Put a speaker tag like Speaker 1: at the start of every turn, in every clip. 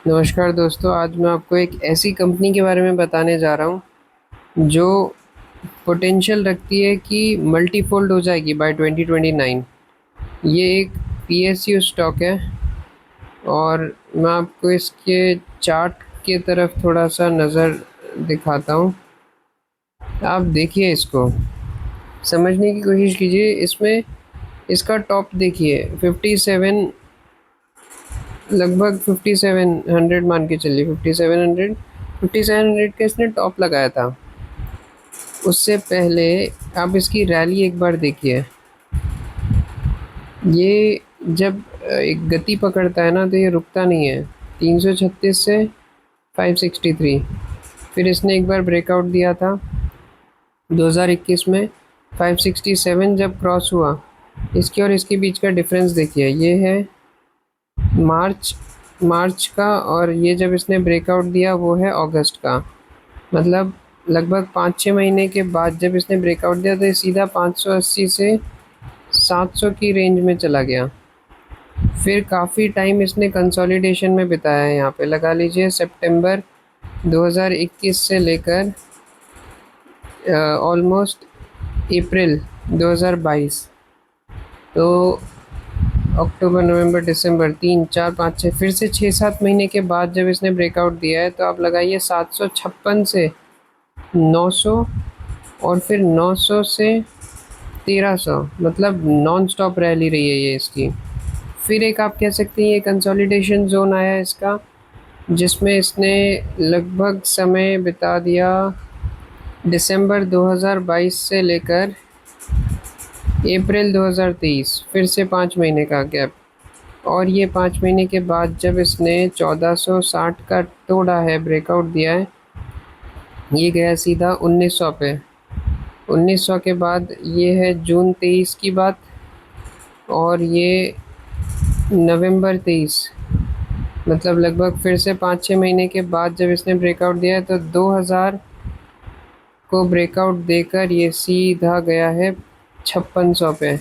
Speaker 1: नमस्कार दोस्तों, आज मैं आपको एक ऐसी कंपनी के बारे में बताने जा रहा हूँ जो पोटेंशियल रखती है कि मल्टीफोल्ड हो जाएगी बाय 2029। ये एक पीएसयू स्टॉक है और मैं आपको इसके चार्ट के तरफ थोड़ा सा नज़र दिखाता हूँ। आप देखिए, इसको समझने की कोशिश कीजिए। इसमें इसका टॉप देखिए 57, लगभग 5700 मान के चलिए। 5700 का इसने टॉप लगाया था। उससे पहले आप इसकी रैली एक बार देखिए। ये जब एक गति पकड़ता है ना तो ये रुकता नहीं है। 336 से 563, फिर इसने एक बार ब्रेकआउट दिया था 2021 में। 567 जब क्रॉस हुआ, इसके और इसके बीच का डिफरेंस देखिए। ये है मार्च मार्च का, और ये जब इसने ब्रेकआउट दिया वो है अगस्त का। मतलब लगभग 5-6 महीने के बाद जब इसने ब्रेकआउट दिया तो ये सीधा 580 से 700 की रेंज में चला गया। फिर काफ़ी टाइम इसने कंसोलिडेशन में बिताया है। यहाँ पे लगा लीजिए सितंबर 2021 से लेकर ऑलमोस्ट अप्रैल 2022। तो अक्टूबर, नवंबर, दिसंबर, 3, 4, 5, 6, फिर से 6-7 महीने के बाद जब इसने ब्रेकआउट दिया है तो आप लगाइए 756 से 900, और फिर 900 से 1300। मतलब नॉन स्टॉप रैली रही है ये इसकी। फिर एक आप कह सकते हैं ये कंसोलिडेशन जोन आया है इसका, जिसमें इसने लगभग समय बिता दिया दिसंबर 2022 से लेकर अप्रैल 2023। फिर से 5 महीने का गैप, और ये 5 महीने के बाद जब इसने 1460 का तोड़ा है, ब्रेकआउट दिया है, ये गया सीधा 1900 पे। 1900 के बाद ये है जून 23 की बात, और ये नवंबर 23। मतलब लगभग फिर से 5-6 महीने के बाद जब इसने ब्रेकआउट दिया है तो 2000 को ब्रेकआउट देकर ये सीधा गया है 5600 पे।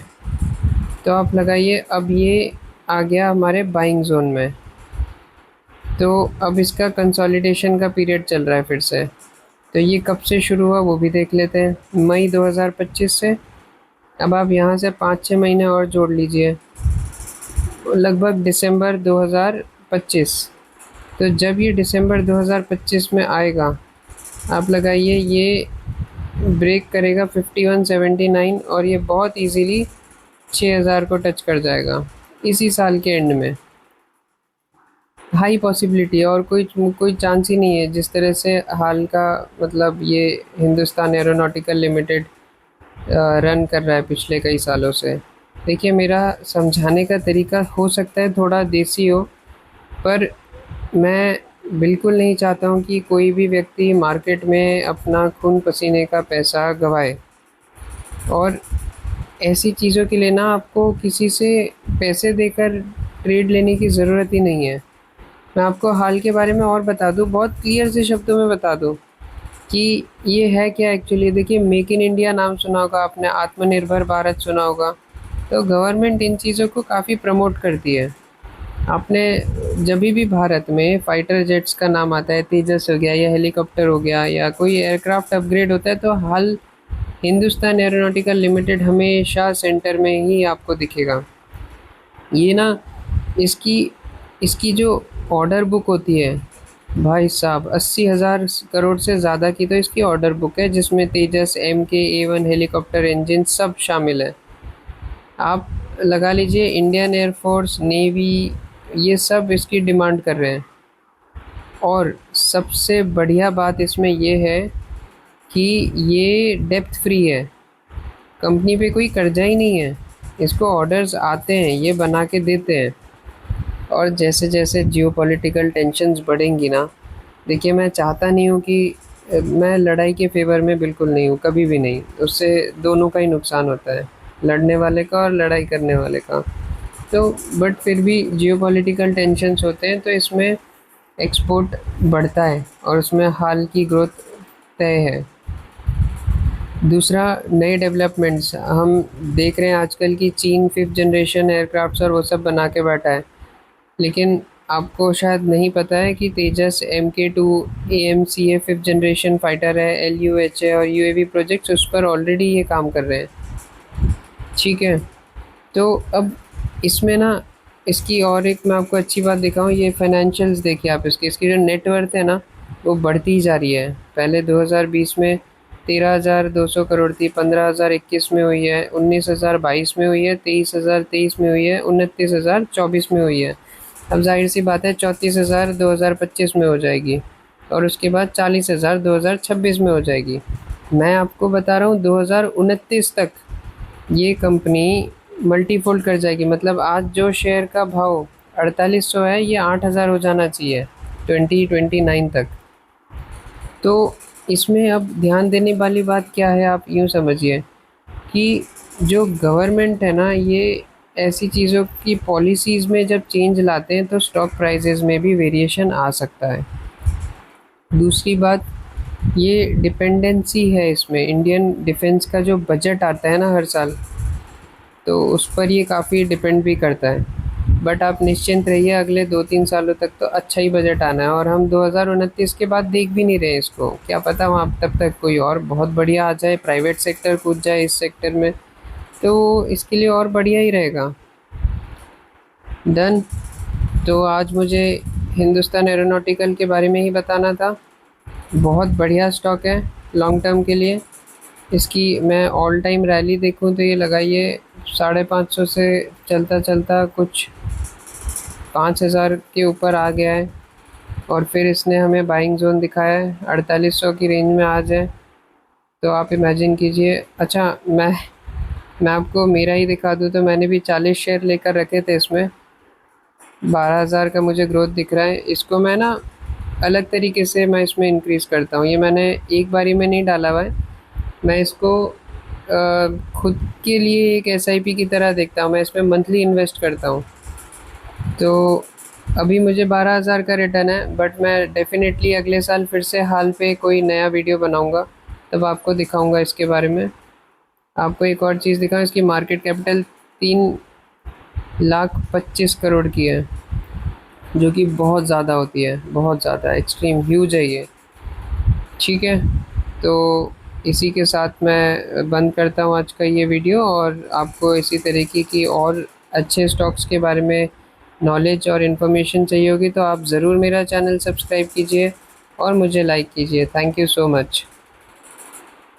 Speaker 1: तो आप लगाइए अब ये आ गया हमारे बाइंग जोन में। तो अब इसका कंसोलिडेशन का पीरियड चल रहा है फिर से। तो ये कब से शुरू हुआ वो भी देख लेते हैं। मई 2025 से। अब आप यहाँ से 5-6 महीने और जोड़ लीजिए, लगभग दिसंबर 2025। तो जब ये दिसंबर 2025 में आएगा, आप लगाइए ये ब्रेक करेगा 5179, और ये बहुत इजीली 6000 को टच कर जाएगा इसी साल के एंड में। हाई पॉसिबिलिटी है, और कोई चांस ही नहीं है। जिस तरह से हाल का मतलब ये हिंदुस्तान एरोनॉटिकल लिमिटेड रन कर रहा है पिछले कई सालों से। देखिए, मेरा समझाने का तरीका हो सकता है थोड़ा देसी हो, पर मैं बिल्कुल नहीं चाहता हूँ कि कोई भी व्यक्ति मार्केट में अपना खून पसीने का पैसा गंवाए। और ऐसी चीज़ों के लिए ना आपको किसी से पैसे देकर ट्रेड लेने की ज़रूरत ही नहीं है। मैं आपको हाल के बारे में और बता दूँ, बहुत क्लियर से शब्दों में बता दूँ कि ये है क्या एक्चुअली। देखिए, मेक इन इंडिया नाम सुना होगा आपने, आत्मनिर्भर भारत सुना होगा। तो गवर्नमेंट इन चीज़ों को काफ़ी प्रमोट करती है। आपने जब भी भारत में फाइटर जेट्स का नाम आता है, तेजस हो गया या हेलीकॉप्टर हो गया या कोई एयरक्राफ्ट अपग्रेड होता है, तो हाल हिंदुस्तान एरोनॉटिकल लिमिटेड हमेशा सेंटर में ही आपको दिखेगा। ये ना इसकी इसकी जो ऑर्डर बुक होती है, भाई साहब 80,000 करोड़ से ज़्यादा की तो इसकी ऑर्डर बुक है, जिसमें तेजस, MK-A1 हेलीकॉप्टर इंजन सब शामिल है। आप लगा लीजिए इंडियन एयरफोर्स, नेवी, ये सब इसकी डिमांड कर रहे हैं। और सबसे बढ़िया बात इसमें ये है कि ये डेप्थ फ्री है। कंपनी पे कोई कर्जा ही नहीं है। इसको ऑर्डर्स आते हैं, ये बना के देते हैं। और जैसे जैसे जियोपॉलिटिकल टेंशन्स बढ़ेंगी ना, देखिए, मैं चाहता नहीं हूँ कि मैं लड़ाई के फेवर में बिल्कुल नहीं हूँ, कभी भी नहीं। उससे दोनों का ही नुकसान होता है, लड़ने वाले का और लड़ाई करने वाले का। तो बट फिर भी जियोपॉलिटिकल टेंशन्स होते हैं तो इसमें एक्सपोर्ट बढ़ता है और उसमें हाल की ग्रोथ तय है। दूसरा, नए डेवलपमेंट्स हम देख रहे हैं आजकल की। चीन 5th जनरेशन एयरक्राफ्ट्स और वो सब बना के बैठा है, लेकिन आपको शायद नहीं पता है कि तेजस MK2 AMCA 5th generation fighter है, LUH है और UAV प्रोजेक्ट्स उस पर ऑलरेडी ये काम कर रहे हैं। ठीक है, तो अब इसमें ना इसकी और एक मैं आपको अच्छी बात दिखाऊं, ये फाइनेंशियल्स देखिए आप इसकी जो नेटवर्थ है ना वो बढ़ती जा रही है। पहले 2020 में 13,200 करोड़ थी, 15,021 में हुई है, 19,022 में हुई है, 23,023 में हुई है, 29,024 में हुई है। अब जाहिर सी बात है 34,000 2025 में हो जाएगी और उसके बाद 40,000 2026 में हो जाएगी। मैं आपको बता रहा हूँ 2029 तक ये कंपनी मल्टीफोल्ड कर जाएगी। मतलब आज जो शेयर का भाव 4800 है, ये 8,000 हो जाना चाहिए 2029 तक। तो इसमें अब ध्यान देने वाली बात क्या है, आप यूँ समझिए कि जो गवर्नमेंट है ना, ये ऐसी चीज़ों की पॉलिसीज़ में जब चेंज लाते हैं तो स्टॉक प्राइसेस में भी वेरिएशन आ सकता है। दूसरी बात, ये डिपेंडेंसी है इसमें, इंडियन डिफेंस का जो बजट आता है ना हर साल, तो उस पर ये काफ़ी डिपेंड भी करता है। बट आप निश्चिंत रहिए, अगले 2-3 सालों तक तो अच्छा ही बजट आना है और हम 2029 के बाद देख भी नहीं रहे इसको। क्या पता वहाँ तब तक कोई और बहुत बढ़िया आ जाए, प्राइवेट सेक्टर कूद जाए इस सेक्टर में, तो इसके लिए और बढ़िया ही रहेगा। डन। तो आज मुझे हिंदुस्तान एरोनॉटिकल के बारे में ही बताना था। बहुत बढ़िया स्टॉक है लॉन्ग टर्म के लिए। इसकी मैं ऑल टाइम रैली देखूं तो ये लगाइए 550 से चलता चलता कुछ 5,000 के ऊपर आ गया है और फिर इसने हमें बाइंग जोन दिखाया है 4800 की रेंज में आ जाए तो आप इमेजिन कीजिए। अच्छा, मैं आपको मेरा ही दिखा दूं तो मैंने भी 40 शेयर लेकर रखे थे, इसमें 12,000 का मुझे ग्रोथ दिख रहा है। इसको मैं ना अलग तरीके से मैं इसमें इंक्रीज़ करता हूँ, ये मैंने एक बारी में नहीं डाला हुआ है। मैं इसको खुद के लिए एक SIP की तरह देखता हूँ, मैं इसमें मंथली इन्वेस्ट करता हूँ। तो अभी मुझे 12,000 का रिटर्न है, बट मैं डेफिनेटली अगले साल फिर से हाल पे कोई नया वीडियो बनाऊँगा, तब आपको दिखाऊँगा इसके बारे में। आपको एक और चीज़ दिखाऊँ, इसकी मार्केट कैपिटल 3,25,00,000 की है, जो कि बहुत ज़्यादा होती है, बहुत ज़्यादा एक्सट्रीम ह्यूज है ये। ठीक है, तो इसी के साथ मैं बंद करता हूँ आज का ये वीडियो, और आपको इसी तरीके की और अच्छे स्टॉक्स के बारे में नॉलेज और इन्फॉर्मेशन चाहिए होगी तो आप ज़रूर मेरा चैनल सब्सक्राइब कीजिए और मुझे लाइक कीजिए। Thank you so much.